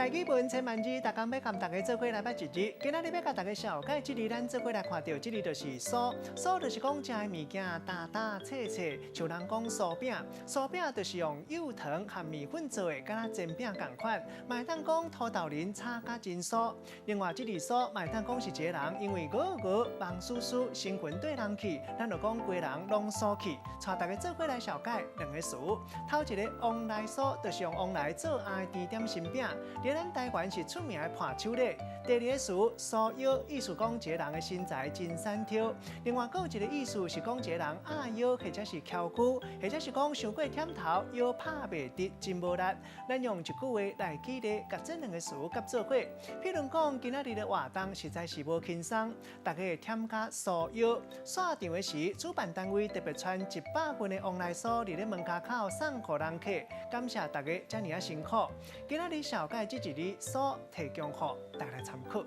大基本千万字，大家要跟大家做伙来捌一日。今仔日要甲大家小解这日，咱做伙来看到这日就是酥。酥就是讲食的物件打打切切，像人讲酥饼。酥饼就是用柚糖和面粉做的，敢若煎饼同款。卖当讲土豆仁炒甲真酥。另外，这日酥卖当讲是一个人，因为王叔叔神魂对人去，咱就讲规人拢酥去。带大家做伙来小解两个词。头一个旺来酥，就是用旺来做爱甜点心饼。在咱台湾是出名的伴手礼。第二个词酥腰，意思讲一个人的身材真山挑。另外，还有一个意思是讲一个人压腰，或者是翘骨，或者是讲伤过忝头，腰拍袂直，真无力。咱用一句话来举例，甲这两个词夹做伙。譬如讲，今仔日的活动实在是无轻松，大家会添加酥腰。散场的时，主办单位特别传100份的旺来酥伫咧门口口送给人客，感谢大家遮尔辛苦。今仔日小解这一日所提供给大家参考。